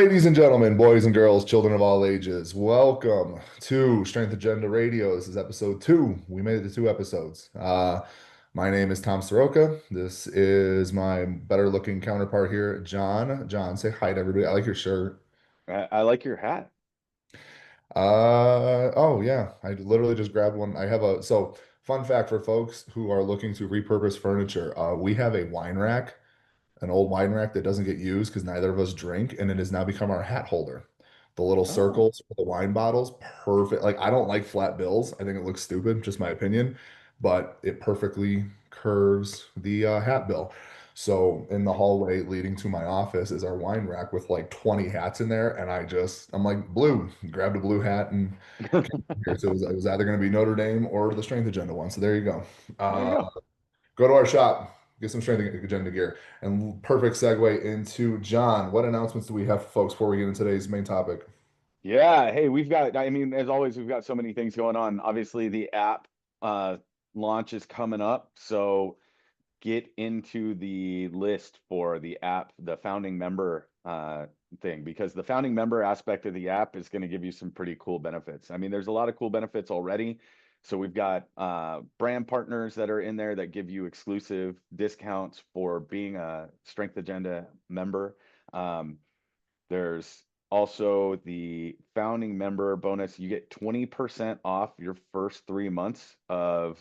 Ladies and gentlemen, boys and girls, children of all ages, welcome to Strength Agenda Radio. This is episode two. We made it to two episodes. My name is Tom Soroka. This is my better looking counterpart here, John. John, say hi to everybody. I like your shirt. I like your hat. Oh yeah, I literally just grabbed one. So fun fact for folks who are looking to repurpose furniture. We have a wine rack, an old wine rack that doesn't get used because neither of us drink, and it has now become our hat holder. The little Oh, circles for the wine bottles, perfect. Like I don't like flat bills. I think it looks stupid, just my opinion, but it perfectly curves the hat bill. So in the hallway leading to my office is our wine rack with like 20 hats in there, and I'm like blue, grabbed a blue hat and came here. So it was either going to be Notre Dame or the Strength Agenda one. So there you go. there you Uh, go. Go to our shop, get some Strength Agenda gear. And perfect segue into John. What announcements do we have for folks before we get into today's main topic? Yeah, hey, I mean, as always, we've got so many things going on. Obviously, the app uh launch is coming up, so get into the list for the app, the founding member thing, because the founding member aspect of the app is going to give you some pretty cool benefits. I mean, there's a lot of cool benefits already. So we've got brand partners that are in there that give you exclusive discounts for being a Strength Agenda member. Um, there's also the founding member bonus. You get 20% off your first 3 months of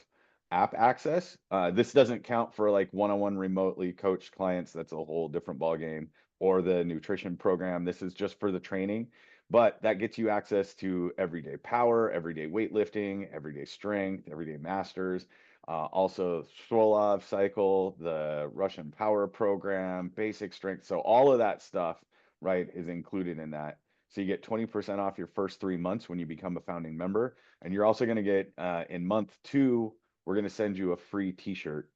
app access. This doesn't count for like one-on-one remotely coached clients. That's a whole different ballgame. Or the nutrition program. This is just for the training, but that gets you access to everyday power, everyday weightlifting, everyday strength, everyday masters. Also, Swolov cycle, the Russian power program, basic strength. So all of that stuff, right, is included in that. So you get 20% off your first 3 months when you become a founding member. And you're also going to get in month two, we're going to send you a free t-shirt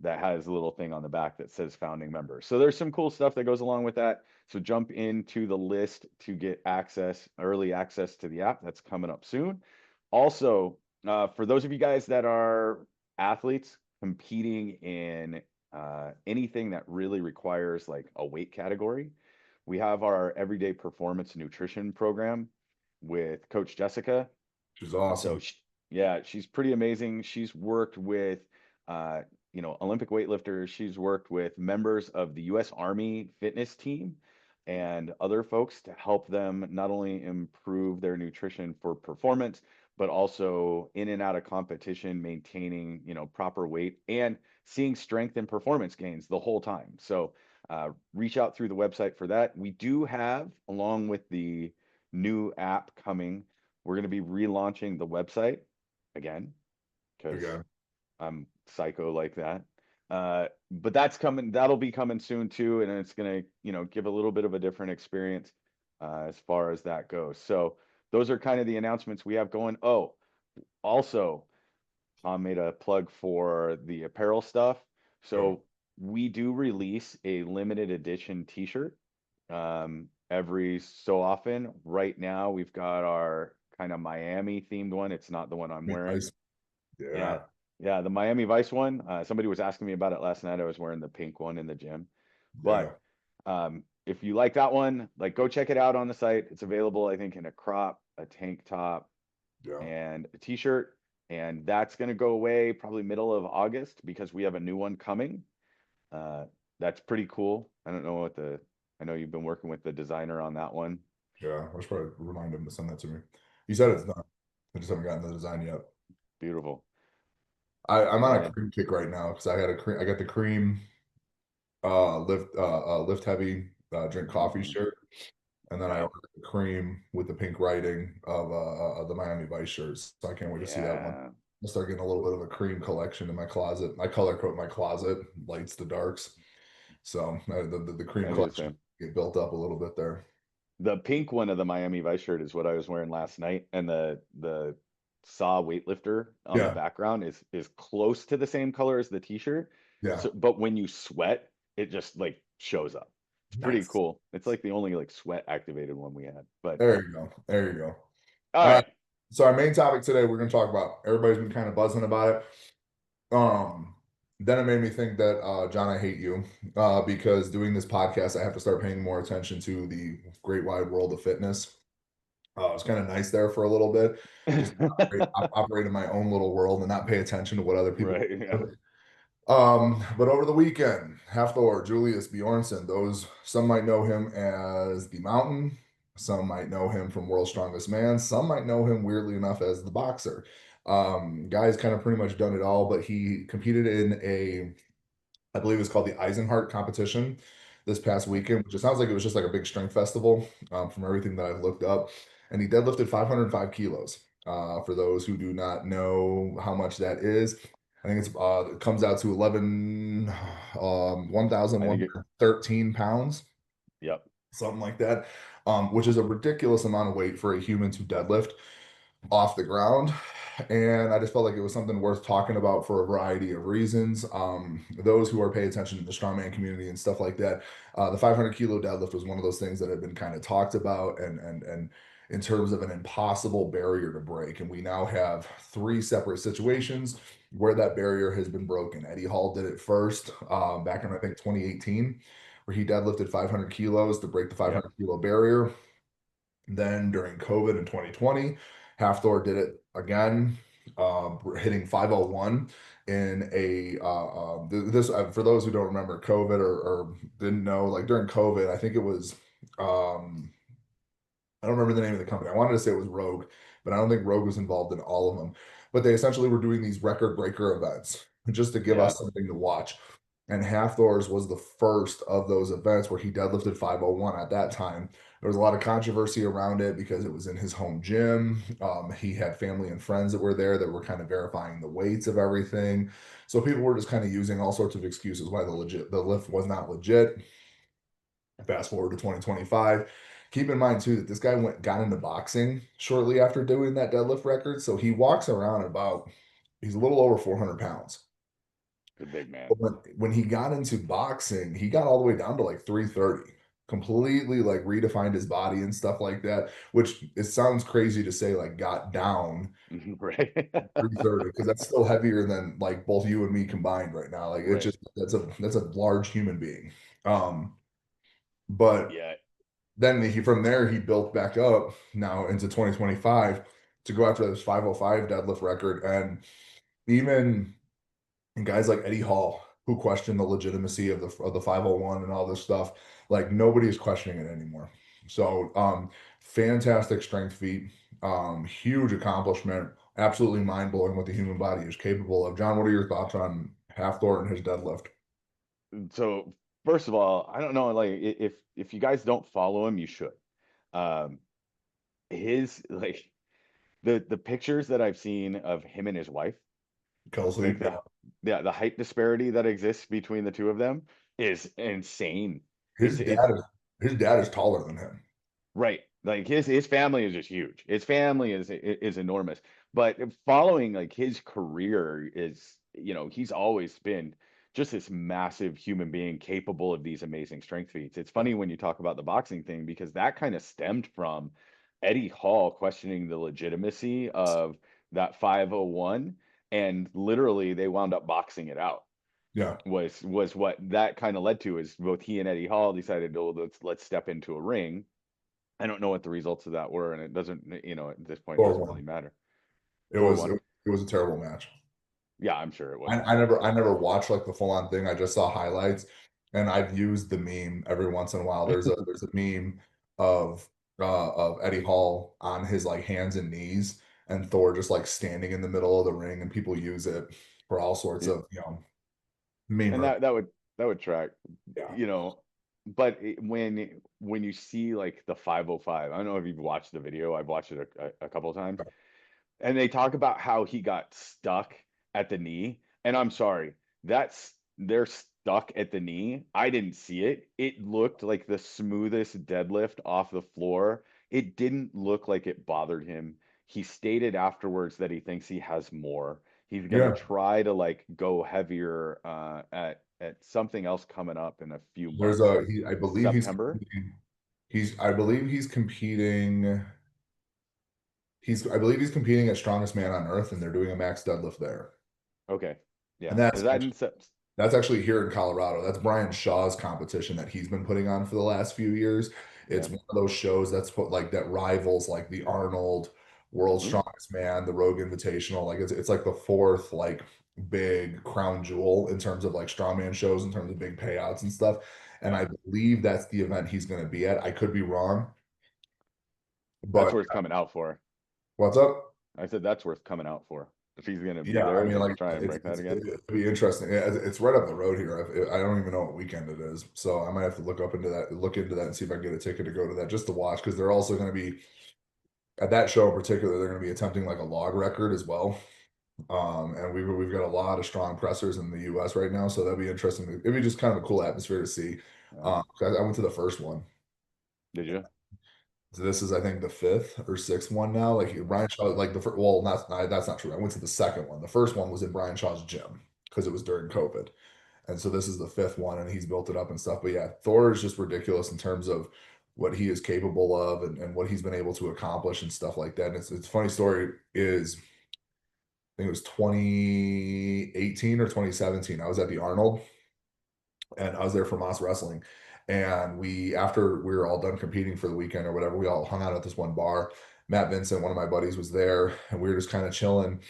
that has a little thing on the back that says founding member. So there's some cool stuff that goes along with that. So jump into the list to get access, early access to the app. That's coming up soon. Also, for those of you guys that are athletes competing in anything that really requires like a weight category, we have our everyday performance nutrition program with Coach Jessica. She's So awesome. yeah, she's pretty amazing. She's worked with uh, Olympic weightlifters. She's worked with members of the US Army fitness team and other folks to help them not only improve their nutrition for performance, but also in and out of competition, maintaining, proper weight and seeing strength and performance gains the whole time. So reach out through the website for that. We do have, along with the new app coming, we're going to be relaunching the website again because Again. I'm psycho like that. But that's coming, that'll be coming soon too. And it's going to, give a little bit of a different experience as far as that goes. So those are kind of the announcements we have going. Oh, also, Tom made a plug for the apparel stuff. Go. So we do release a limited edition t-shirt every so often. Right now, we've got our kind of Miami themed one. It's not the one I'm Me wearing. nice. Yeah. Yeah. Yeah, the Miami Vice one. Somebody was asking me about it last night. I was wearing the pink one in the gym. Yeah. But if you like that one, like go check it out on the site. It's available, I think, in a crop, a tank top, Yeah. and a t-shirt. And that's going to go away probably middle of August because we have a new one coming. Uh, that's pretty cool. I know you've been working with the designer on that one. Yeah. I should probably remind him to send that to me. He said Yeah, it's done. I just haven't gotten the design yet. beautiful. I'm on a Yeah, cream kick right now because I got the cream lift heavy drink coffee hmm shirt. And then I right. ordered the cream with the pink writing of the Miami Vice shirts. So I can't wait to see that one. Yeah, I'll start getting a little bit of a cream collection in my closet. I color code my closet, lights to darks. So the cream I do the collection same. get built up a little bit there. The pink one of the Miami Vice shirt is what I was wearing last night, and the saw weightlifter on the Yeah, background is close to the same color as the t-shirt. yeah. So, but when you sweat, it just like shows up. It's pretty Nice. cool. It's like the only like sweat activated one we had. But There you go. There you go. all All right. right, So our main topic today, we're going to talk about. Everybody's been kind of buzzing about it. Um, then it made me think that John, I hate you because doing this podcast, I have to start paying more attention to the great wide world of fitness. It was kind of nice there for a little bit, just operate in my own little world and not pay attention to what other people Right. Yeah. do. But over the weekend, Hfpor, Julius Bjornsson, those some might know him as the Mountain, some might know him from World's Strongest Man, some might know him weirdly enough as the Boxer. Guy's kind of pretty much done it all, but he competed in a I believe it's called the Eisenhart competition this past weekend, which it sounds like it was just like a big strength festival from everything that I've looked up. And he deadlifted 505 kilos. For those who do not know how much that is, I think it comes out to I think it, 1,113 pounds, yep. something like that, which is a ridiculous amount of weight for a human to deadlift off the ground. And I just felt like it was something worth talking about for a variety of reasons. Those who are paying attention to the strongman community and stuff like that, the 500 kilo deadlift was one of those things that had been kind of talked about and in terms of an impossible barrier to break. And we now have three separate situations where that barrier has been broken. Eddie Hall did it first back in, I think, 2018, where he deadlifted 500 kilos to break the Yep. 500 kilo barrier. Then during COVID in 2020, Hafthor did it again, hitting 501 in a this for those who don't remember COVID or didn't know, like during COVID, I think it was um, I don't remember the name of the company. I wanted to say it was Rogue, but I don't think Rogue was involved in all of them. But they essentially were doing these record breaker events just to give Yeah. us something to watch. And Hafthor's was the first of those events where he deadlifted 501 at that time. There was a lot of controversy around it because it was in his home gym. He had family and friends that were there that were kind of verifying the weights of everything. So people were just kind of using all sorts of excuses why the lift was not legit. Fast forward to 2025. Keep in mind too that this guy got into boxing shortly after doing that deadlift record. So he walks around about he's a little over 400 pounds. The big man. But when he got into boxing, he got all the way down to like 330, completely like redefined his body and stuff like that, which it sounds crazy to say like got down Right. 330 because that's still heavier than like both you and me combined right now. Like it's Right. just that's a large human being. Um, but Yeah. then he from there he built back up now into 2025 to go after this 505 deadlift record. And even guys like Eddie Hall, who questioned the legitimacy of the 501 and all this stuff, like nobody is questioning it anymore. So fantastic strength feat, huge accomplishment, absolutely mind-blowing what the human body is capable of. John, what are your thoughts on Hafthor and his deadlift? So first of all, I don't know, like if you guys don't follow him, you should. Um, his like the pictures that I've seen of him and his wife, Kelsey, like yeah. the height disparity that exists between the two of them is insane. his It's dad is his dad is taller than him. right. Like his family is just huge. His family is enormous. But following like his career is, he's always been just this massive human being capable of these amazing strength feats. It's Yeah, funny when you talk about the boxing thing because that kind of stemmed from Eddie Hall questioning the legitimacy of that 501 and literally they wound up boxing it out yeah. was what that kind of led to is both he and Eddie Hall decided, oh, let's step into a ring. I don't know what the results of that were, and it doesn't, at this point, it Four doesn't really one. matter. It Four was one. it was a terrible match. Yeah, I'm sure it was I, as I well. never I never watched like the full on thing. I just saw highlights, and I've used the meme every once in a while. There's a meme of of Eddie Hall on his like hands and knees, and Thor just like standing in the middle of the ring, and people use it for all sorts Yeah, of meme. and that would track, Yeah, you know. But when you see like the 505, I don't know if you've watched the video. I've watched it a couple of times. And they talk about how he got stuck at the knee. And I'm sorry, they're stuck at the knee. I didn't see it. It looked like the smoothest deadlift off the floor. It didn't look like it bothered him. He stated afterwards that he thinks he has more. He's gonna yeah. try to like go heavier at something else coming up in a few There's months, a like he. I believe he's September. competing. I believe he's competing. I believe he's competing at Strongest Man on Earth, and they're doing a max deadlift there. Okay. And Yeah. Is that in that's actually here in Colorado. That's Brian Shaw's competition that he's been putting on for the last few years. It's yeah. one of those shows that's put like that rivals like the Arnold World's Mm, Strongest Man, the Rogue Invitational. Like it's like the fourth like big crown jewel in terms of like strongman shows, in terms of big payouts and stuff. And yeah. I believe that's the event he's going to be at. I could be wrong, That's but worth coming out for. what's up? I said that's worth coming out for. If he's gonna be Yeah, I there mean, to like try and break that again. it'd be interesting. It's right up the road here. I don't even know what weekend it is, so I might have to look into that, and see if I can get a ticket to go to that just to watch. Because they're also going to be at that show in particular. They're going to be attempting like a log record as well. And we've got a lot of strong pressers in the U.S. right now, so that'd be interesting. It'd be just kind of a cool atmosphere to see. Yeah. 'Cause I went to the first one. Did you? So this is, I think, the fifth or sixth one now. Like Brian Shaw, like the first, well, that's not true. I went to the second one. The first one was in Brian Shaw's gym because it was during COVID. And so this is the fifth one, and he's built it up and stuff. But yeah, Thor is just ridiculous in terms of what he is capable of, and what he's been able to accomplish and stuff like that. And it's a funny story is I think it was 2018 or 2017. I was at the Arnold, and I was there for Moss Wrestling. And after we were all done competing for the weekend or whatever, we all hung out at this one bar. Matt Vincent, one of my buddies, was there, and we were just kind of chilling.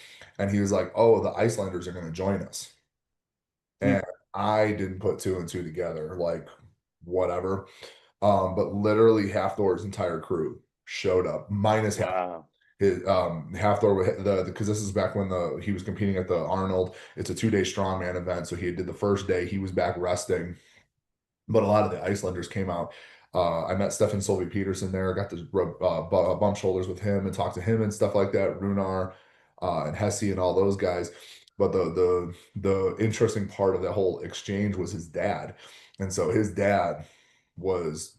And he was like, "Oh, the Icelanders are going to join us." Hmm. And I didn't put two and two together, like whatever. But literally half Thor's entire crew showed up, minus half Wow. his half Thor, the because this is back when the he was competing at the Arnold. It's a 2 day strongman event. So he did the first day, he was back resting, but a lot of the Icelanders came out. I met Stefan Solvi Peterson there. Got to bump shoulders with him and talk to him and stuff like that. Runar and Hesse and all those guys. But the interesting part of the whole exchange was his dad, and so his dad was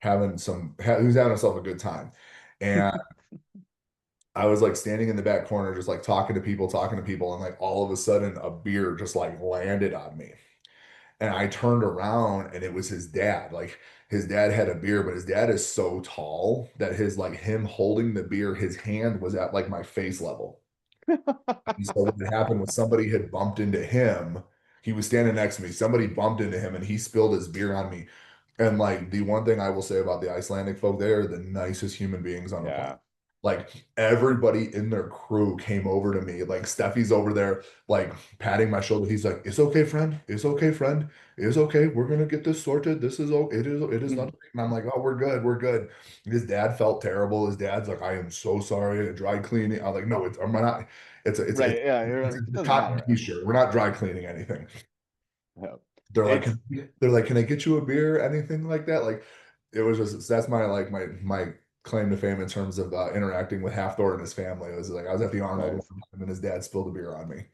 he was having himself a good time, and I was like standing in the back corner, just like talking to people, and like all of a sudden a beer just like landed on me. And I turned around and it was his dad. Like his dad had a beer, but his dad is so tall that him holding the beer, his hand was at like my face level. And so what had happened was somebody had bumped into him. He was standing next to me. Somebody bumped into him and he spilled his beer on me. And like the one thing I will say about the Icelandic folk, they are the nicest human beings on the planet. Yeah. Like everybody in their crew came over to me. Like Steffi's over there, like patting my shoulder. He's like, "It's okay, friend. It's okay, friend. It's okay. We're gonna get this sorted. This is it is nothing." And I'm like, "Oh, we're good. We're good." His dad felt terrible. His dad's like, "I am so sorry. Dry cleaning." I'm like, "No, I'm not. Right. Yeah. It's It a doesn't cotton matter. t-shirt. We're not dry cleaning anything." Yeah. They're like, It's "Can I get you a beer?" Anything like that. Like, it was just that's my like my claim to fame in terms of interacting with Hfpor and his family. It was like I was at the Arnold one nice. time and his dad spilled a beer on me.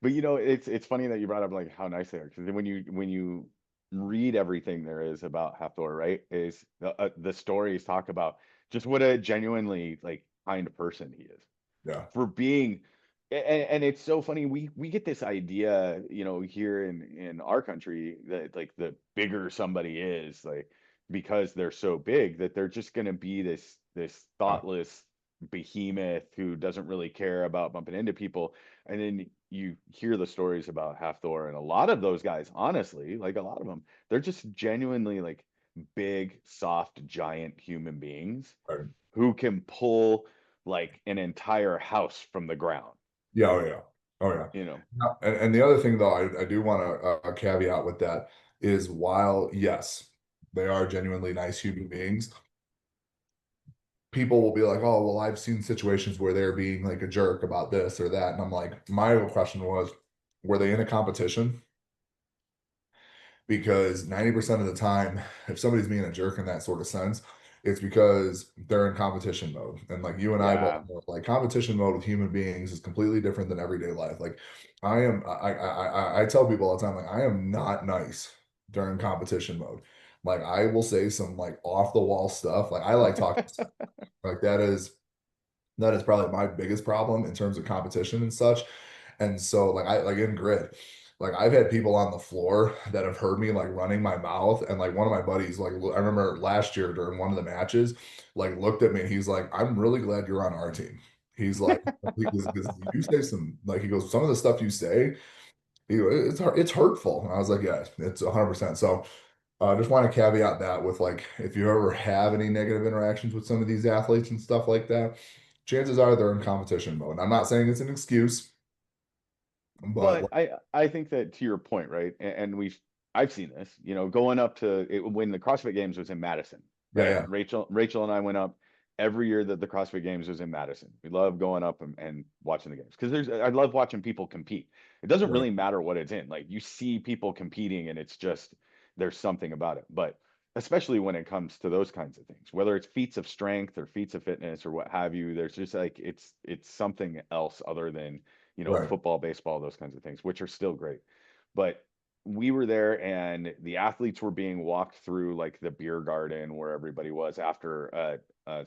But it's funny that you brought up like how nice they are because when you read everything there is about Hathor, right? Is the stories talk about just what a genuinely like kind person he is Yeah, for being and it's so funny we get this idea here in our country that like the bigger somebody is like because they're so big that they're just going to be this yeah, thoughtless behemoth who doesn't really care about bumping into people and then you hear the stories about Hafthor and a lot of those guys honestly like a lot of them they're just genuinely like big soft giant human beings right. who can pull like an entire house from the ground, Yeah, oh yeah, oh yeah. you know. And the other thing though, I do want to caveat with that is while yes, they are genuinely nice human beings, people will be like, "Oh, well, I've seen situations where they're being like a jerk about this or that," and I'm like, my real question was, were they in a competition? Because 90% of the time, if somebody's being a jerk in that sort of sense, it's because they're in competition mode. And like you and I both Yeah. know, like competition mode with human beings is completely different than everyday life. Like I tell people all the time, like I am not nice during competition mode. Like I will say some like off the wall stuff. Like I like talking like that is probably my biggest problem in terms of competition and such. And so like I like in grid, like I've had people on the floor that have heard me like running my mouth. And like one of my buddies, like I remember last year during one of the matches, like looked at me and he's like, "I'm really glad you're on our team." He's like, because you say some like he goes, some of the stuff you say it's hurtful. And I was like, yeah, it's 100%. So I just want to caveat that with like, if you ever have any negative interactions with some of these athletes and stuff like that, chances are they're in competition mode. I'm not saying it's an excuse, but But I think that to your point, right? And I've seen this, going up to it, when the CrossFit Games was in Madison, yeah, right? yeah, Rachel and I went up every year that the CrossFit Games was in Madison. We love going up and watching the games because I love watching people compete. It doesn't right, really matter what it's in. Like you see people competing and it's just there's something about it. But especially when it comes to those kinds of things, whether it's feats of strength or feats of fitness or what have you, there's just like it's something else other than right, football, baseball, those kinds of things, which are still great. But we were there and the athletes were being walked through like the beer garden where everybody was after a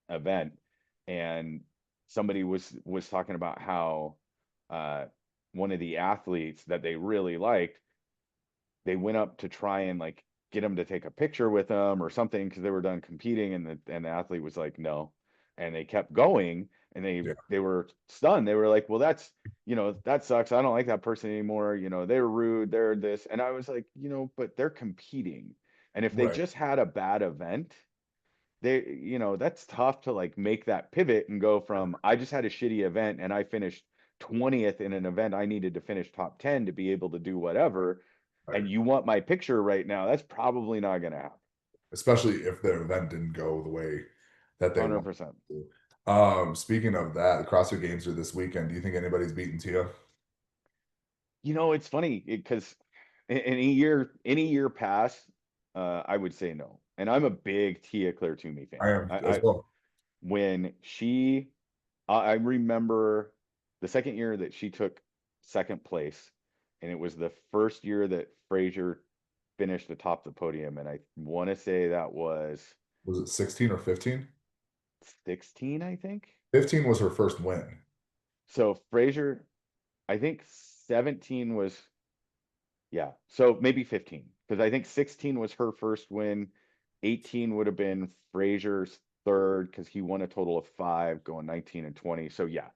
event. And somebody was talking about how uh, one of the athletes that they really liked, they went up to try and like get him to take a picture with them or something because they were done competing, and the athlete was like no, and they kept going, and yeah, they were stunned. They were like, well, that's that sucks. I don't like that person anymore. They're rude. They're this, and I was like, but they're competing, and if they right. just had a bad event, that's tough to like make that pivot and go from I just had a shitty event and I finished 20th in an event I needed to finish top 10 to be able to do whatever, and Right. you want my picture right now, that's probably not going to happen. Especially if their event didn't go the way that they want 100%. to. Speaking of that, the CrossFit Games are this weekend. Do you think anybody's beating Tia? It's funny because any year past, I would say no. And I'm a big Tia Claire Toomey fan. I am as I well. when she I remember the second year that she took second place, and it was the first year that Frazier finished atop the podium, and I want to say that was Was it 16 or 15? 16, I think. 15 was her first win. So Frazier, I think 17 was, yeah, so maybe 15, because I think 16 was her first win. 18 would have been Frazier's third because he won a total of five, going 19 and 20. So yeah,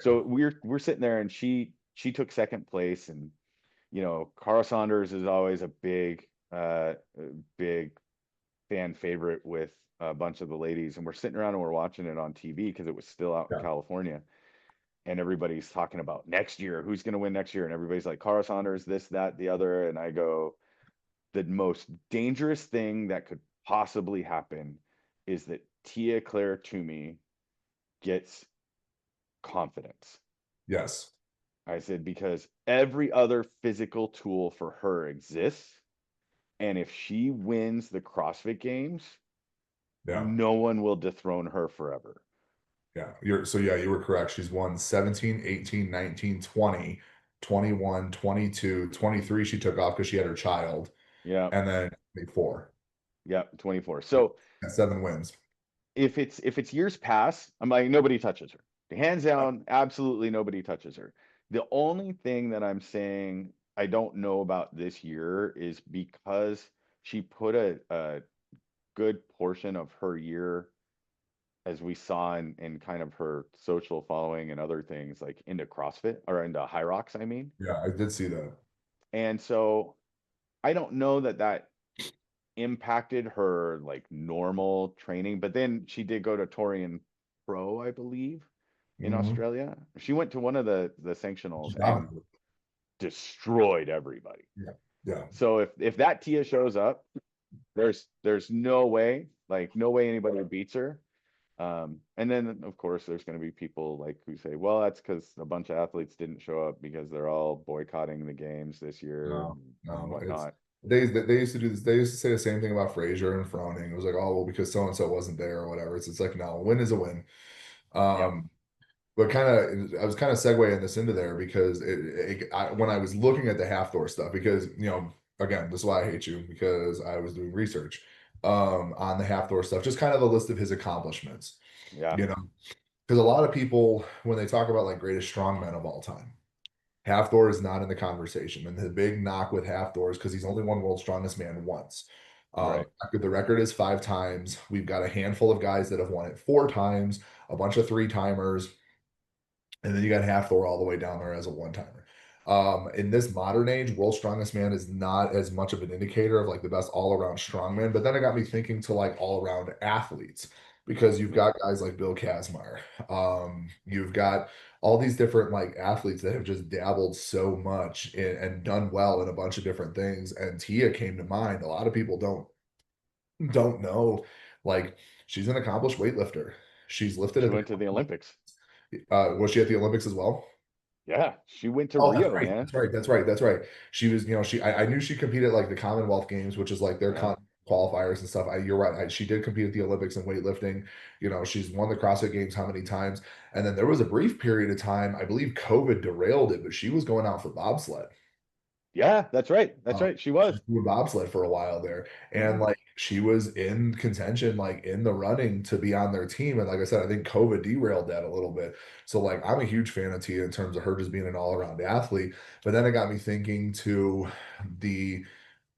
so we're sitting there, and she took second place, and Carl Saunders is always a big fan favorite with a bunch of the ladies, and we're sitting around and we're watching it on TV because it was still out in Yeah. California, and everybody's talking about next year, who's going to win next year, and everybody's like Carl Saunders, this, that, the other, and I go, the most dangerous thing that could possibly happen is that Tia Claire Toomey gets confidence. Yes. I said, because every other physical tool for her exists. And if she wins the CrossFit Games, Yeah. no one will dethrone her forever. Yeah. Yeah, you were correct. She's won 17, 18, 19, 20, 21, 22, 23. She took off because she had her child. Yeah. And then 24. Yeah. 24. So And 7 wins. if it's years past, I'm like, nobody touches her. Hands Yeah. down, absolutely nobody touches her. The only thing that I'm saying I don't know about this year is because she put a good portion of her year, as we saw in kind of her social following and other things, like into CrossFit or into High Rocks, I mean. Yeah, I did see that. And so I don't know that impacted her like normal training, but then she did go to Torian Pro, I believe, in Hmm. Australia. She went to one of the She sanctionals and dominated. destroyed everybody. Yeah. Yeah. So if that Tia shows up, there's no way, like no way anybody beats her. And then of course there's going to be people like who say, well, that's because a bunch of athletes didn't show up because they're all boycotting the games this year No, and no, it's whatnot. they used to do this. They used to say the same thing about Frazier and Froning. It was like, oh well, because so and so wasn't there or whatever. It's like no, a win is a win. Yep. Um, but I was kind of segueing this into there because when I was looking at the half door stuff, because again, this is why I hate you because I was doing research on the half door stuff, just kind of a list of his accomplishments, Yeah. you know, because a lot of people when they talk about like greatest strongmen of all time. Half door is not in the conversation. And the big knock with half door is because he's only won world's strongest man once. Right. The record is 5 times. We've got a handful of guys that have won it 4 times, a bunch of 3 timers, and then you got half door all the way down there as a 1 timer. In this modern age, World's Strongest Man is not as much of an indicator of like the best all-around strongman. But then it got me thinking to like all-around athletes because you've Yeah. got guys like Bill Kazmaier. You've got all these different like athletes that have just dabbled so much and done well in a bunch of different things. And Tia came to mind. A lot of people don't know, like she's an accomplished weightlifter. She's lifted She at the went to the Olympics. was she at the Olympics as well? Yeah, she went to Oh, that's Rio, right. man. That's right. That's right. That's right. She was, I knew she competed at like the Commonwealth Games, which is like their Yeah. qualifiers and stuff. You're right. She did compete at the Olympics in weightlifting. She's won the CrossFit Games how many times? And then there was a brief period of time, I believe COVID derailed it, but she was going out for bobsled. Yeah, that's right. That's right. She She was was. doing bobsled for a while there, and Hmm. like she was in contention, like in the running to be on their team. And like I said, I think COVID derailed that a little bit. So like I'm a huge fan of Tia in terms of her just being an all-around athlete. But then it got me thinking to the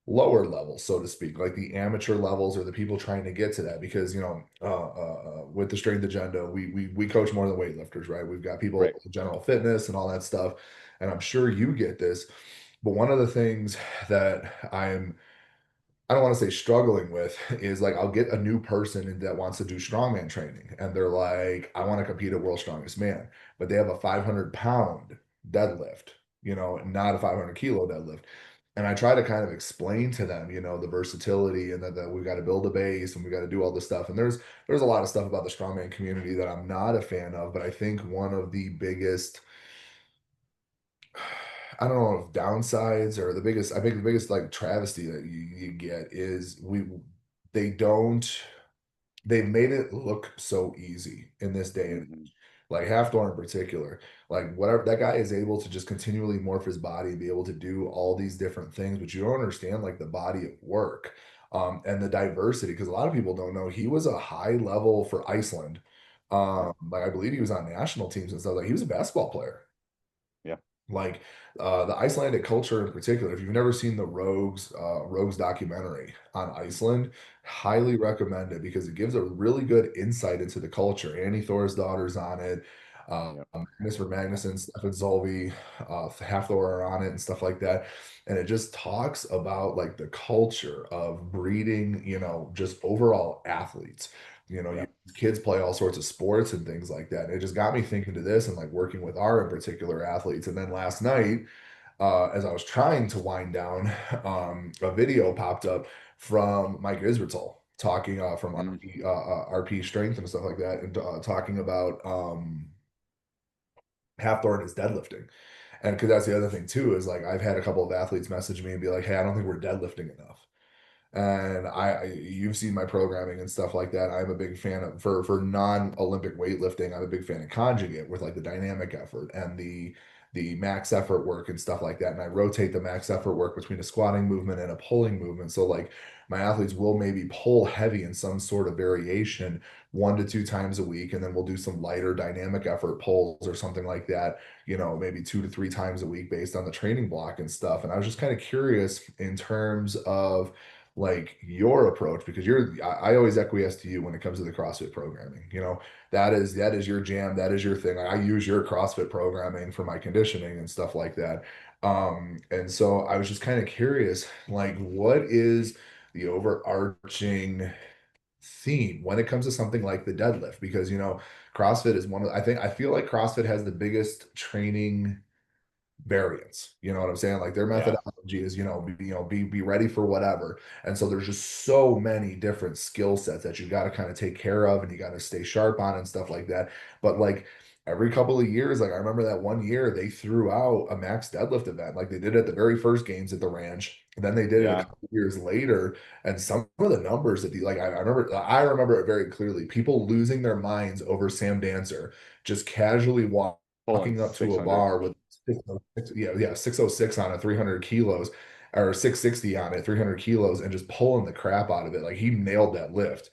lower levels, so to speak, like the amateur levels or the people trying to get to that. Because with the strength agenda, we coach more than weightlifters, right? We've got people Right. general fitness and all that stuff, and I'm sure you get this. But one of the things that I don't want to say struggling with is like I'll get a new person that wants to do strongman training and they're like, I want to compete at World's Strongest Man, but they have a 500-pound deadlift, not a 500-kilo deadlift. And I try to kind of explain to them, the versatility and that we've got to build a base and we got to do all this stuff. And there's a lot of stuff about the strongman community that I'm not a fan of, but I think one of the biggest I don't know if downsides or I think the biggest like travesty that you get is they don't, they've made it look so easy in this day and Hmm. age. Like Hafthor in particular, like whatever that guy is able to just continually morph his body and be able to do all these different things, but you don't understand like the body of work, and the diversity because a lot of people don't know he was a high level for Iceland. Yeah. Like I believe he was on national teams and stuff. Like he was a basketball player. Yeah. Like the Icelandic culture in particular, if you've never seen the Rogues documentary on Iceland, highly recommend it because it gives a really good insight into the culture. Annie Thor's daughter's on it. Yeah. Magnus Magnuson, Stefan Zolvi, Hafthor are on it and stuff like that. And it just talks about like the culture of breeding, just overall athletes. Yeah. Kids play all sorts of sports and things like that. And it just got me thinking to this and like working with our in particular athletes. And then last night, as I was trying to wind down, a video popped up from Mike Israetel talking from Mm. RP Strength and stuff like that, and talking about Hafthor and his deadlifting. And because that's the other thing too is like I've had a couple of athletes message me and be like, "Hey, I don't think we're deadlifting enough." And you've seen my programming and stuff like that. I'm a big fan of for non-Olympic weightlifting. I'm a big fan of conjugate with like the dynamic effort and the max effort work and stuff like that. And I rotate the max effort work between a squatting movement and a pulling movement. So like my athletes will maybe pull heavy in some sort of variation 1 to 2 times a week, and then we'll do some lighter dynamic effort pulls or something like that, maybe 2 to 3 times a week based on the training block and stuff. And I was just kind of curious in terms of like your approach because I always acquiesce to you when it comes to the CrossFit programming. That is your jam, that is your thing. Like, I use your CrossFit programming for my conditioning and stuff like that. And so I was just kind of curious, like what is the overarching theme when it comes to something like the deadlift? Because CrossFit is I feel like CrossFit has the biggest training variance. You know what I'm saying? Like their Yeah. methodology is, be ready for whatever. And so there's just so many different skill sets that you got to kind of take care of and you got to stay sharp on and stuff like that. But like every couple of years, like I remember that one year they threw out a max deadlift event. Like they did it at the very first games at the ranch. And then they did it a Yeah. couple of years later. And some of the numbers that I remember it very clearly. People losing their minds over Sam Dancer just casually Pulling walking up to a 600. bar with 606, yeah, 606 on it, 300 kilos, or 660 on it, 300 kilos, and just pulling the crap out of it. Like he nailed that lift.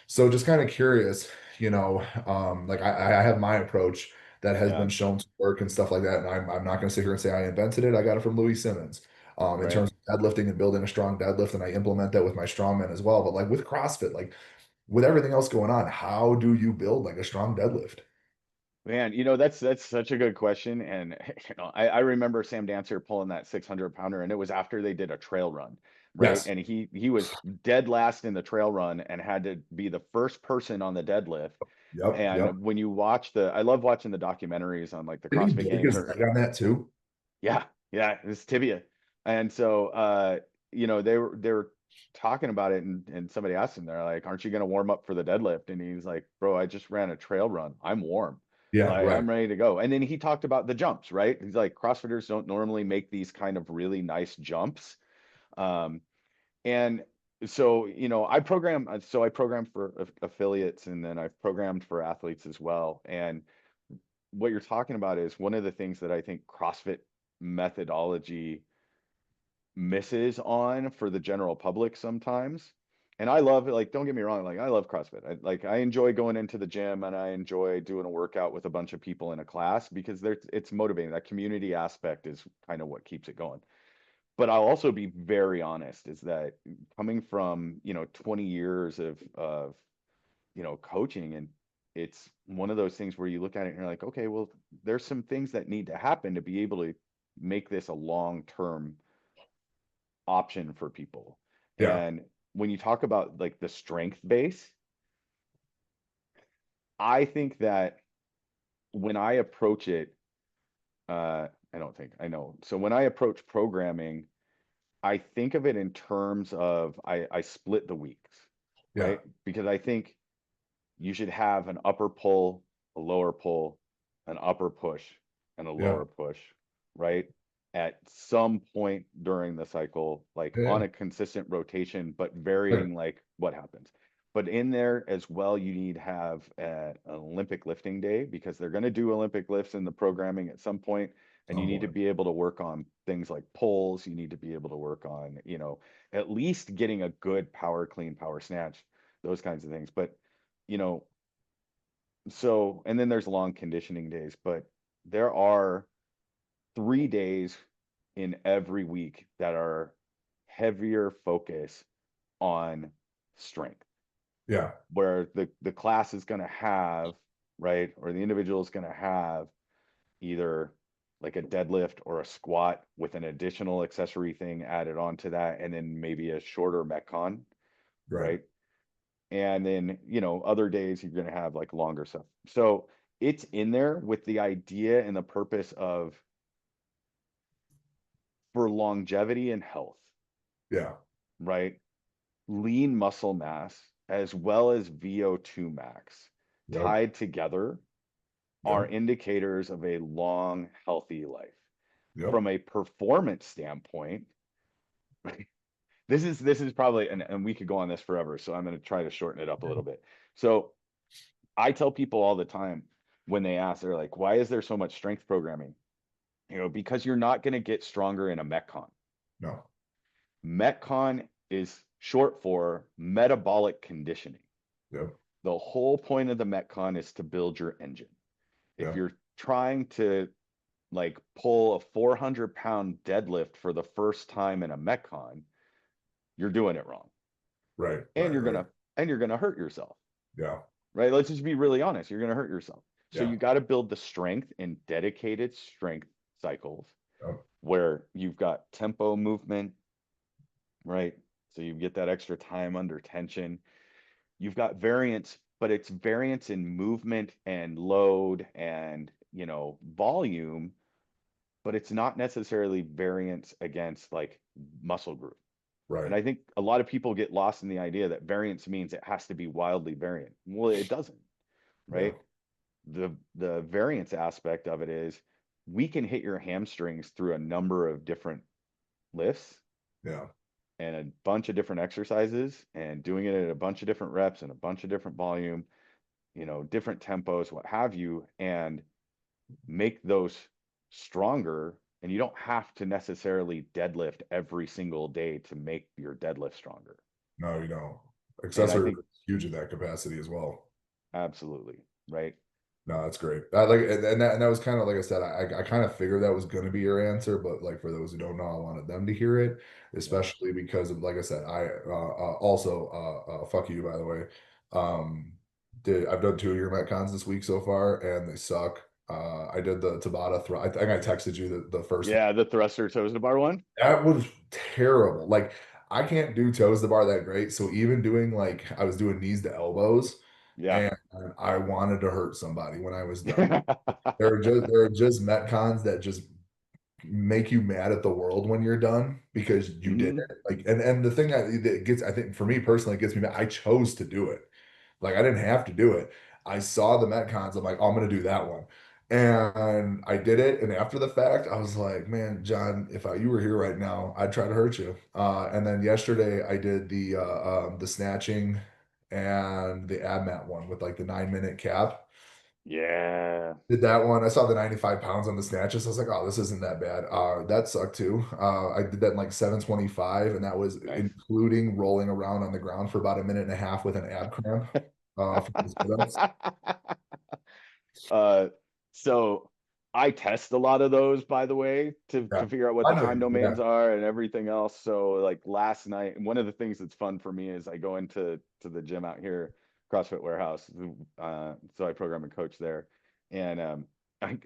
So just kind of curious, like I have my approach that has Yeah. been shown to work and stuff like that. And I'm not going to sit here and say I invented it. I got it from Louis Simmons. In Right. terms of deadlifting and building a strong deadlift, and I implement that with my strongman as well. But like with CrossFit, like with everything else going on, how do you build like a strong deadlift? Man, that's such a good question. And I remember Sam Dancer pulling that 600 pounder, and it was after they did a trail run, right? Yes. And he was dead last in the trail run and had to be the first person on the deadlift. Yep. Yep. And when you watch I love watching the documentaries on like the Didn't he CrossFit break Games his or leg on that too? yeah, yeah, it's tibia. And so they were talking about it and somebody asked him, they're like, "Aren't you gonna warm up for the deadlift?" And he's like, "Bro, I just ran a trail run. I'm warm. Yeah. Like Right. I'm ready to go." And then he talked about the jumps, right? He's like, CrossFitters don't normally make these kind of really nice jumps. Um, and so, I program for affiliates and then I've programmed for athletes as well. And what you're talking about is one of the things that I think CrossFit methodology misses on for the general public sometimes. And I love it. Like, don't get me wrong. Like, I love CrossFit. I enjoy going into the gym and I enjoy doing a workout with a bunch of people in a class because it's motivating. That community aspect is kind of what keeps it going. But I'll also be very honest is that coming from, 20 years of coaching, and it's one of those things where you look at it and you're like, okay, well, there's some things that need to happen to be able to make this a long-term option for people. Yeah. And when you talk about like the strength base, I think that when I approach it, I don't think I know. So when I approach programming, I think of it in terms of I split the weeks, Yeah. right? Because I think you should have an upper pull, a lower pull, an upper push, and a Yeah. lower push, right? At some point during the cycle, like Yeah. on a consistent rotation, but Right. varying like what happens. But in there as well, you need to have an Olympic lifting day because they're going to do Olympic lifts in the programming at some point, and you Some need to point. be able to work on things like pulls. You need to be able to work on, at least getting a good power clean, power snatch, those kinds of things. But you know, and then there's long conditioning days, but there are 3 days in every week that are heavier focus on strength, Yeah. where the class is going to have, right, or the individual is going to have either like a deadlift or a squat with an additional accessory thing added onto that, and then maybe a shorter metcon, Right. right? And then other days you're going to have like longer stuff, so it's in there with the idea and the purpose of for longevity and health, Yeah. right? Lean muscle mass as well as VO2 max Yep. tied together are Yep. indicators of a long healthy life. Yep. From a performance standpoint, right? This is probably, and we could go on this forever, so I'm going to try to shorten it up a little bit. So I tell people all the time when they ask, they're like, why is there so much strength programming? Because you're not going to get stronger in a Metcon. No. Metcon is short for metabolic conditioning. Yep. The whole point of the Metcon is to build your engine. If Yep. you're trying to like pull a 400-pound deadlift for the first time in a Metcon, you're doing it wrong. Right. And Right. you're Right. gonna and you're gonna hurt yourself. Yeah. Right? Let's just be really honest. You're going to hurt yourself. So Yeah. you got to build the strength in dedicated strength cycles Yep. where you've got tempo movement, right? So you get that extra time under tension. You've got variance, but it's variance in movement and load and, volume, but it's not necessarily variance against like muscle group. And Right. I think a lot of people get lost in the idea that variance means it has to be wildly variant. Well, it doesn't, Yeah. right? The variance aspect of it is we can hit your hamstrings through a number of different lifts Yeah. and a bunch of different exercises and doing it at a bunch of different reps and a bunch of different volume, different tempos, what have you, and make those stronger. And you don't have to necessarily deadlift every single day to make your deadlift stronger. No, you don't. And I Accessory think is huge in that capacity as well. absolutely, right? No, that's great. I like, and that was kind of like I said. I kind of figured that was going to be your answer, but like for those who don't know, I wanted them to hear it, Yeah. especially because of like I said. I also fuck you by the way. Um, I've done 2 of your Metcons this week so far, and they suck. I did the Tabata throw. I think I texted you the first one. Yeah, the thruster toes to bar one. That was terrible. Like I can't do toes to bar that great. So even doing like I was doing knees to elbows, Yeah. and I wanted to hurt somebody when I was done. There are just Metcons that just make you mad at the world when you're done because you did Mhm. it. Like and the thing that gets I think for me personally it gets me mad. I chose to do it. Like I didn't have to do it. I saw the Metcons. I'm like, oh, I'm gonna do that one. And I did it. And after the fact, I was like, man, John, if you were here right now, I'd try to hurt you. And then yesterday I did the snatching and the ab mat one with like the 9 minute cap. Yeah. Did that one. I saw the 95 pounds on the snatches. I was like, oh, this isn't that bad. That sucked too. I did that in like 725, and that was Nice. including rolling around on the ground for about a minute and a half with an ab cramp for the sit-ups. Uh, so I test a lot of those, by the way, Yeah. to figure out what I the know time you do. Yeah. domains are and everything else. So like last night, one of the things that's fun for me is I go into the gym out here, CrossFit Warehouse. So I program and coach there, and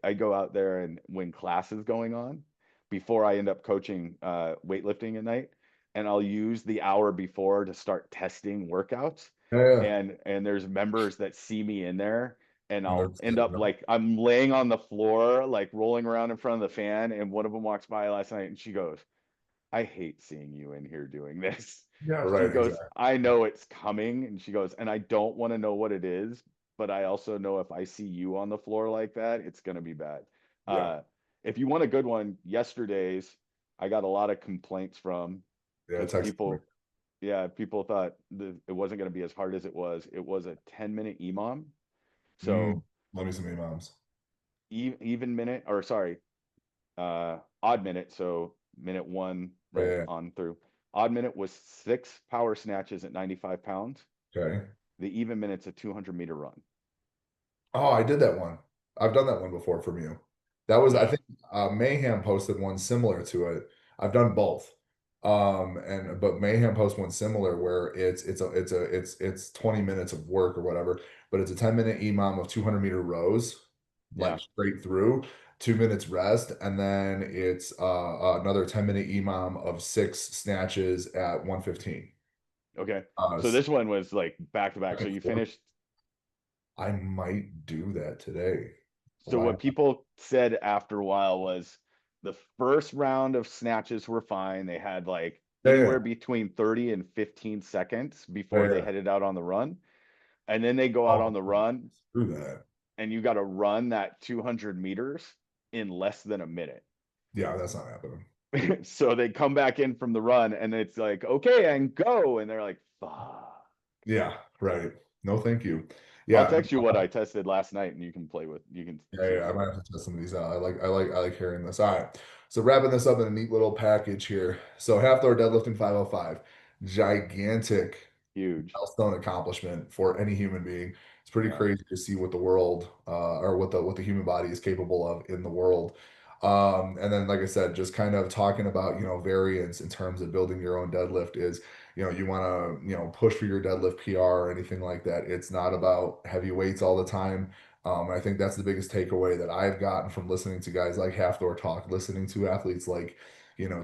I go out there and when class is going on, before I end up coaching weightlifting at night, and I'll use the hour before to start testing workouts. Yeah. Yeah. And there's members that see me in there and And they're I'll end sitting up up. like I'm laying on the floor, like rolling around in front of the fan. And one of them walks by last night and she goes, I hate seeing you in here doing this. Yeah, She right. goes, Exactly. I know it's coming. And she goes, and I don't want to know what it is, but I also know if I see you on the floor like that, it's going to be bad. Yeah. Uh, if you want a good one, yesterday's, I got a lot of complaints from Yeah. because Text me. people thought it wasn't going to be as hard as it was. It was a 10-minute EMOM. Mm, So Love me some imams. even minute, or sorry, odd minute. So minute one, Yeah. right Yeah. on through. Odd minute was 6 power snatches at 95 pounds. Okay. The even minute's a 200-meter run. Oh, I did that one. I've done that one before from you. That was, I Yeah, think, Mayhem posted one similar to it. I've done both. And but Mayhem posted one similar where it's 20 minutes of work or whatever, but it's a 10-minute EMOM of 200-meter rows, like yeah. straight through, 2 minutes rest, and then it's another 10-minute EMOM of 6 snatches at 115. Okay. So So this one was like back to back. back So and you forth. finished. I might do that today. So Why what not? people said after a while was the first round of snatches were fine. They had like Yeah, yeah, anywhere between 30 and 15 seconds yeah, before they yeah. headed out on the run. And then they go out Oh, on the run screw that. and you got to run that 200 meters in less than a minute. Yeah, that's not happening. So they come back in from the run and it's like, okay, and go. And they're like, fuck. Yeah, right. No, thank you. I'll Yeah, text you what I tested last night and you can play with, you can yeah, see yeah. what I I might did. have to test some of these out. I like hearing this. All right. So wrapping this up in a neat little package here. So half door deadlifting 505, gigantic Huge. milestone accomplishment for any human being. It's pretty Yeah. crazy to see what the world or what the human body is capable of in the world. And then, like I said, just kind of talking about variance in terms of building your own deadlift is you want to push for your deadlift PR or anything like that. It's not about heavy weights all the time. I think that's the biggest takeaway that I've gotten from listening to guys like Hfpor talk, listening to athletes like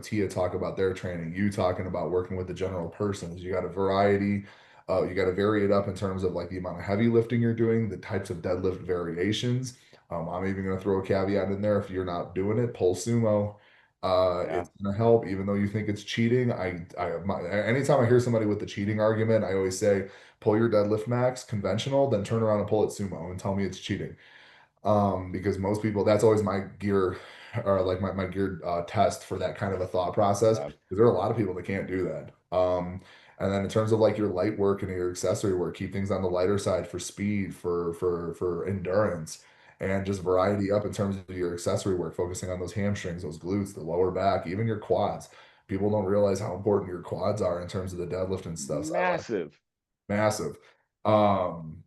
Tia talk about their training, you talking about working with the general person. Is you got a variety. You got to vary it up in terms of like the amount of heavy lifting you're doing, the types of deadlift variations. I'm even going to throw a caveat in there. If you're not doing it, pull sumo. Yeah. It's going to help, even though you think it's cheating. Anytime I hear somebody with the cheating argument, I always say, pull your deadlift max conventional, then turn around and pull it sumo and tell me it's cheating. Because most people, that's always my gear or like my gear test for that kind of a thought process. Yeah. Because there are a lot of people that can't do that. And then in terms of like your light work and your accessory work, keep things on the lighter side for speed, for endurance, and just variety up in terms of your accessory work, focusing on those hamstrings, those glutes, the lower back, even your quads. People don't realize how important your quads are in terms of the deadlift and stuff. So I like Massive. massive. Um,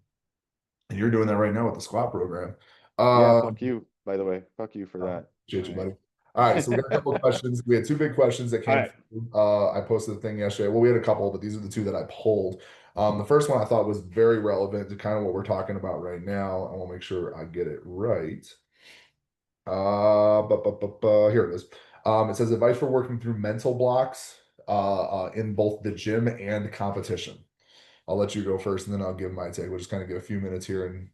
and you're doing that right now with the squat program. Yeah. Uh, Fuck you, by the way. Fuck you for that. Appreciate you, I buddy. All right, so we got a couple of questions. We had two big questions that All came right. through. I posted the thing yesterday. Well, we had a couple, but these are the two that I pulled. The first one I thought was very relevant to kind of what we're talking about right now. I want to make sure I get it right. Here it is. It says advice for working through mental blocks in both the gym and competition. I'll let you go first, and then I'll give my take. We'll just kind of get a few minutes here and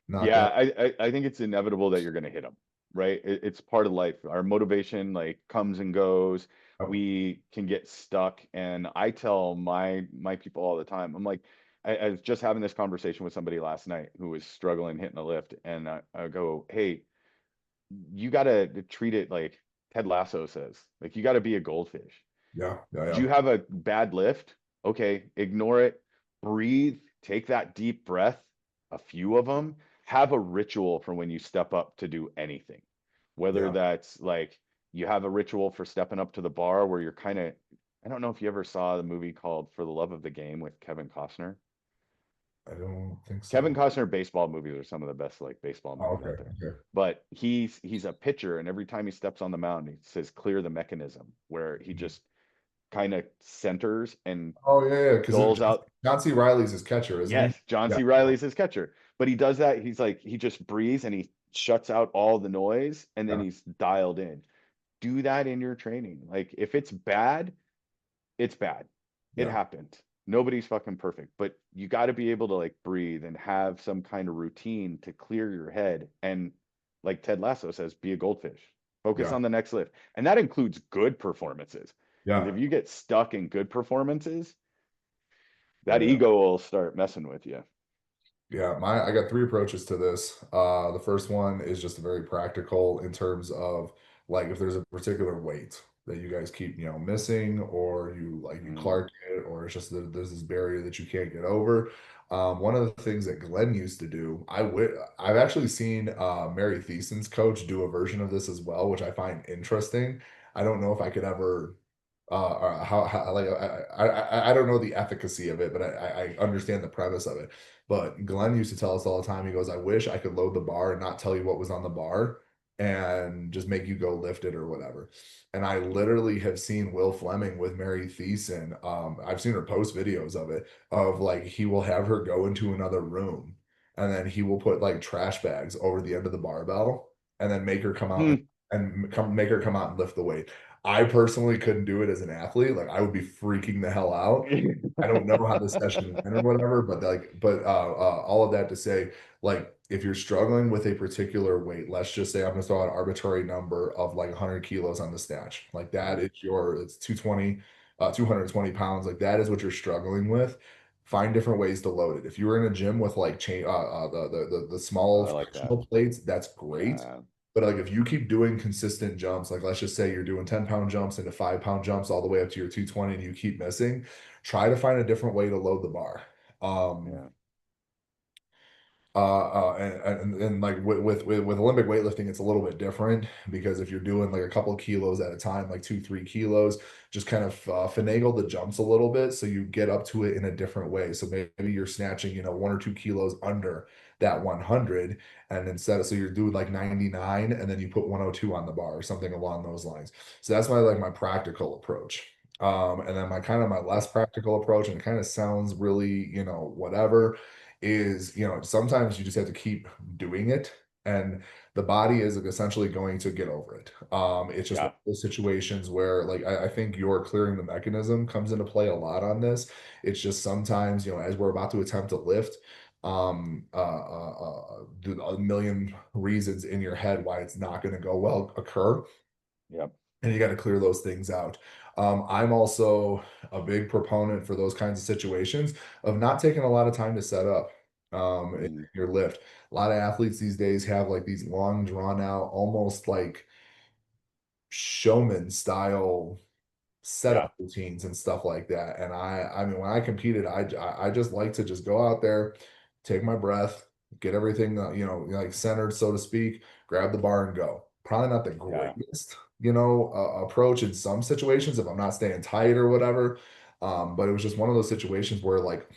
knock Yeah, that. I think it's inevitable that you're going to hit them, right? It's part of life. Our motivation like comes and goes. Up. We can get stuck, and I tell my people all the time. I'm like, I was just having this conversation with somebody last night who was struggling hitting a lift, and I go, hey, you got to treat it like Ted Lasso says, like you got to be a goldfish. Yeah, yeah, Did yeah, you have a bad lift? Okay, ignore it. Breathe, take that deep breath, a few of them. Have a ritual for when you step up to do anything. Whether yeah. that's like you have a ritual for stepping up to the bar where you're kind of, I don't know if you ever saw the movie called For the Love of the Game with Kevin Costner. I don't think Kevin so. Costner baseball movies are some of the best like baseball Oh, movies okay, out there. okay. But he's a pitcher, and every time he steps on the mound, he says clear the mechanism, where he just kind of centers and Oh yeah, yeah. Because doles out. John C. Riley's his catcher, isn't he? Yes, John Yeah, C. Riley's his catcher, but he does that. He's like he just breathes and he shuts out all the noise, and then yeah, he's dialed in. Do that in your training. Like if it's bad, it's bad. It yeah, happened. Nobody's fucking perfect, but you got to be able to like breathe and have some kind of routine to clear your head. And like Ted Lasso says, be a goldfish. Focus yeah, on the next lift. And that includes good performances. Because yeah, if you get stuck in good performances, yeah, that yeah. ego will start messing with you. Yeah, I got three approaches to this. The first one is just very practical in terms of like if there's a particular weight that you guys keep, missing or you Mm, clark it or it's just that there's this barrier that you can't get over. One of the things that Glenn used to do, I've actually seen Mary Thiessen's coach do a version of this as well, which I find interesting. I don't know if I could ever or how like I don't know the efficacy of it, but I understand the premise of it. But Glenn used to tell us all the time. He goes, "I wish I could load the bar and not tell you what was on the bar, and just make you go lift it or whatever." And I literally have seen Will Fleming with Mary Thiessen. I've seen her post videos of it, of like he will have her go into another room, and then he will put like trash bags over the end of the barbell, and then make her come out mm. and come make her come out and lift the weight. I personally couldn't do it as an athlete. Like I would be freaking the hell out. I don't know how the session went or whatever, all of that to say, like, if you're struggling with a particular weight, let's just say I'm gonna throw out an arbitrary number of like 100 kilos on the snatch. Like that Mhm. is it's 220, 220 pounds. Like that is what you're struggling with. Find different ways to load it. If you were in a gym with like the small I like that. fractional plates, that's great. Uh, But like if you keep doing consistent jumps, like let's just say you're doing 10-pound jumps into 5-pound jumps all the way up to your 220 and you keep missing, try to find a different way to load the bar. Um, yeah. and like with Olympic weightlifting, it's a little bit different because if you're doing like a couple kilos at a time, like 2, 3 kilos, just kind of finagle the jumps a little bit so you get up to it in a different way. So maybe you're snatching, 1 or 2 kilos under that 100, and instead of so you're doing like 99, and then you put 102 on the bar or something along those lines. So that's my practical approach. And then my less practical approach, and it kind of sounds really, whatever is, sometimes you just have to keep doing it and the body is essentially going to get over it. It's just one Yeah. of those situations where like I think your clearing the mechanism comes into play a lot on this. It's just sometimes, as we're about to attempt to lift, a million reasons in your head why it's not going to go well occur Yep. and you got to clear those things out. I'm also a big proponent for those kinds of situations of not taking a lot of time to set up in Mm, your lift. A lot of athletes these days have like these long, drawn out, almost like showman style yeah. setup routines and stuff like that. And I mean, when I competed, I just like to just go out there, take my breath, get everything, like centered, so to speak, grab the bar and go. Probably not the Yeah. greatest, approach in some situations if I'm not staying tight or whatever. But it was just one of those situations where like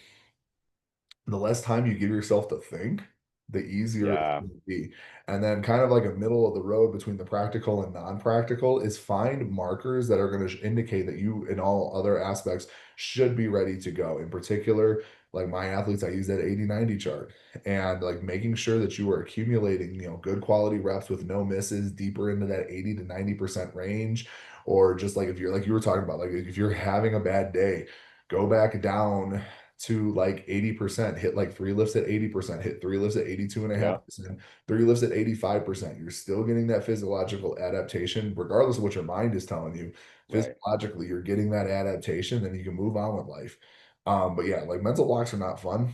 the less time you give yourself to think, the easier it's Yeah. going to be. And then kind of like a middle of the road between the practical and non-practical is find markers that are going to indicate that you in all other aspects should be ready to go. In particular, like my athletes, I use that 80-90 chart and like making sure that you are accumulating, good quality reps with no misses deeper into that 80 to 90% range. Or just like if you're like you were talking about, like if you're having a bad day, go back down to like 80%, hit like three lifts at 80%, hit three lifts at Yeah. 82.5%, three lifts at 85%. You're still getting that physiological adaptation, regardless of what your mind is telling you. Right. Physiologically, you're getting that adaptation, then you can move on with life. But yeah, like mental blocks are not fun.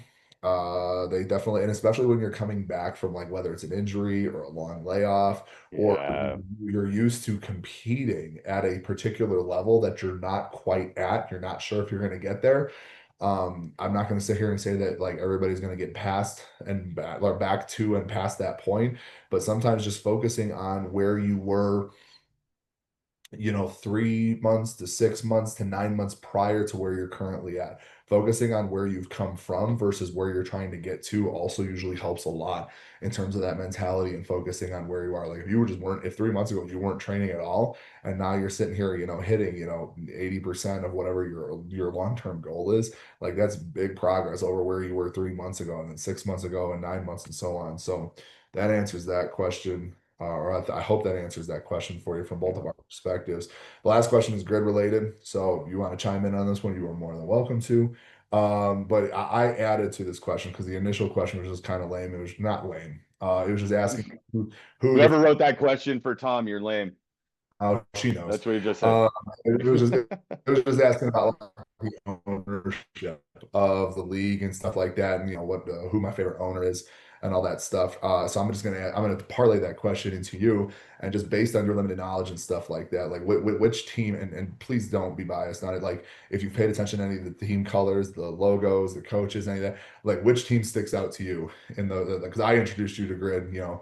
They definitely, and especially when you're coming back from like whether it's an injury or a long layoff, or Yeah. you're used to competing at a particular level that you're not quite at, you're not sure if you're going to get there. I'm not going to sit here and say that like everybody's going to get past and back, or back to and past that point, but sometimes just focusing on where you were 3 months to 6 months to 9 months prior to where you're currently at. Focusing on where you've come from versus where you're trying to get to also usually helps a lot in terms of that mentality and focusing on where you are. Like if you were just weren't, if 3 months ago you weren't training at all, and now you're sitting here, hitting, 80% of whatever your long-term goal is, like that's big progress over where you were 3 months ago and then 6 months ago and 9 months and so on. So that answers that question. I hope that answers that question for you from both of Yeah. our perspectives. The last question is grid related. So if you want to chime in on this one, you are more than welcome to. But I added to this question because the initial question was just kind of lame. It was not lame. It was just asking who Whoever to wrote that question for Tom, you're lame. how she knows. That's what he just said. Uh, it was just asking about like, the ownership of the league and stuff like that, and what who my favorite owner is and all that stuff. So I'm gonna parlay that question into you, and just based on your limited knowledge and stuff like that, like which team, and please don't be biased, not like if you've paid attention to any of the team colors, the logos, the coaches, any of that, like which team sticks out to you in the because I introduced you to grid, Yeah.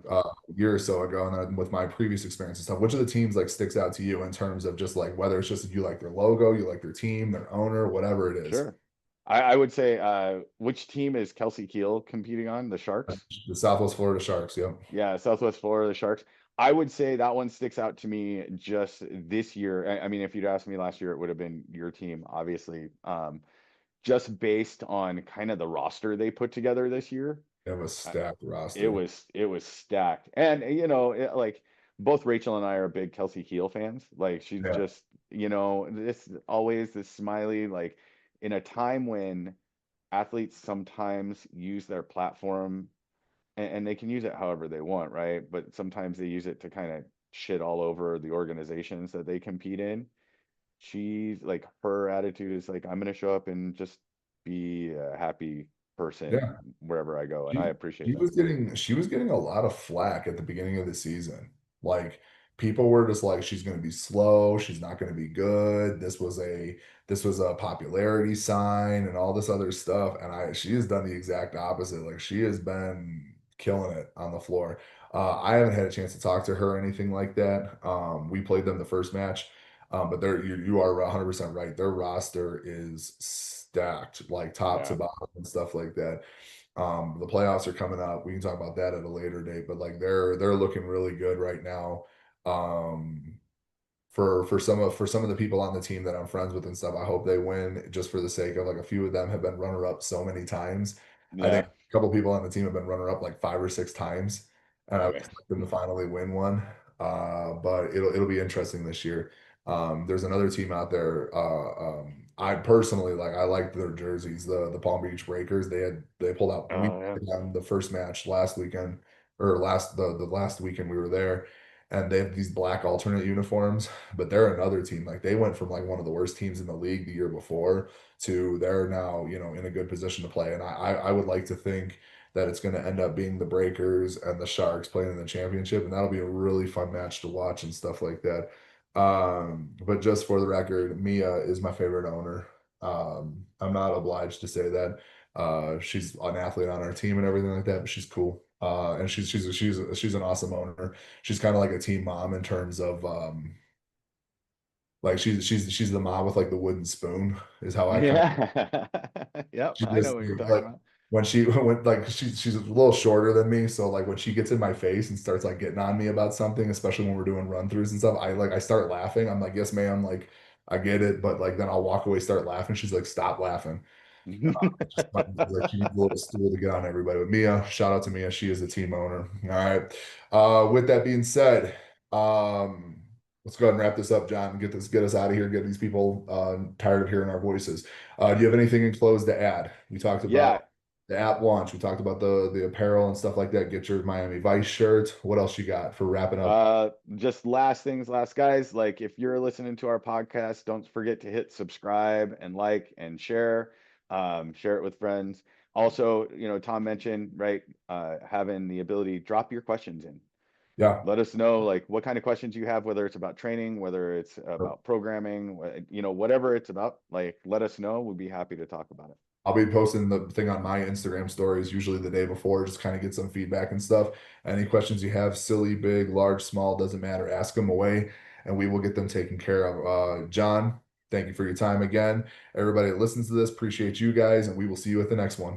a year or so ago, and then with my previous experience and stuff, which of the teams like sticks out to you in terms of just like whether it's just that you like their logo, you like their team, their owner, whatever it is? Sure. I would say which team is Kelsey Keel competing on? The Sharks? The Southwest Florida Sharks. Yep. Yeah, Southwest Florida Sharks. I would say that one sticks out to me just this year. I mean, if you'd asked me last year, it would have been your team, obviously. Just based on kind of the roster they put together this year. They have a Uh, stacked It roster. was it was stacked. And like both Rachel and I are big Kelsey Keel fans. Like she's Yeah. just, this always this smiley, like in a time when athletes sometimes use their platform and they can use it however they want, right? But sometimes they use it to kind of shit all over the organizations that they compete in. She's like, her attitude is like, I'm gonna show up and just be a happy person Yeah. wherever I go, and I She appreciate she that. was getting a lot of flack at the beginning of the season. Like people were just like, she's going to be slow, she's not going to be good. This was a popularity sign and all this other stuff. And she has done the exact opposite. Like she has been killing it on the floor. I haven't had a chance to talk to her or anything like that. We played them the first match. But you are 100% right. Their roster is stacked, like top to Yeah. bottom and stuff like that. The playoffs are coming up. We can talk about that at a later date, but like they're looking really good right now. Um, for some of the people on the team that I'm friends with and stuff, I hope they win just for the sake of like a few of them have been runner up so many times. I think Yeah. a couple people on the team have been runner up like 5 or 6 times, and I would Nice. expect them to finally win one. But it'll be interesting this year. There's another team out there. I personally like. I like their jerseys, the Palm Beach Breakers. They pulled out. We Oh yeah. played them the first match last weekend, or the last weekend we were there, and they have these black alternate uniforms. But they're another team. Like they went from like one of the worst teams in the league the year before to they're now in a good position to play. And I would like to think that it's going to end up being the Breakers and the Sharks playing in the championship, and that'll be a really fun match to watch and stuff like that. But just for the record, Mia is my favorite owner. I'm not obliged to say that. She's an athlete on our team and everything like that, but she's cool. And she's an awesome owner. She's kind of like a team mom in terms of like she's the mom with like the wooden spoon is how I kind of Yeah. Yep. she I know just what you're talking like about. when she when like she's a little shorter than me, so like when she gets in my face and starts like getting on me about something, especially when we're doing run throughs and stuff, I start laughing. I'm like, yes, ma'am, like I get it, but like then I'll walk away, start laughing. She's like, stop laughing. Just like she needs a little stool to get on everybody. But Mia, shout out to Mia. She is a team owner. All right. With that being said, let's go ahead and wrap this up, John. Get us out of here. Get these people tired of hearing our voices. Do you have anything in close to add? We talked Yeah, about the app launch. We talked about the apparel and stuff like that. Get your Miami Vice shirt. What else you got for wrapping up? just last things, last guys. Like if you're listening to our podcast, don't forget to hit subscribe and like and share. Share it with friends. Also, Tom mentioned, right, having the ability drop your questions in. Yeah. Let us know like what kind of questions you have, whether it's about training, whether it's about programming, whatever it's about, like let us know. We'd be happy to talk about it. I'll be posting the thing on my Instagram stories usually the day before, just kind of get some feedback and stuff. Any questions you have, silly, big, large, small, doesn't matter, ask them away and we will get them taken care of. John, thank you for your time again. Everybody that listens to this, appreciate you guys, and we will see you at the next one.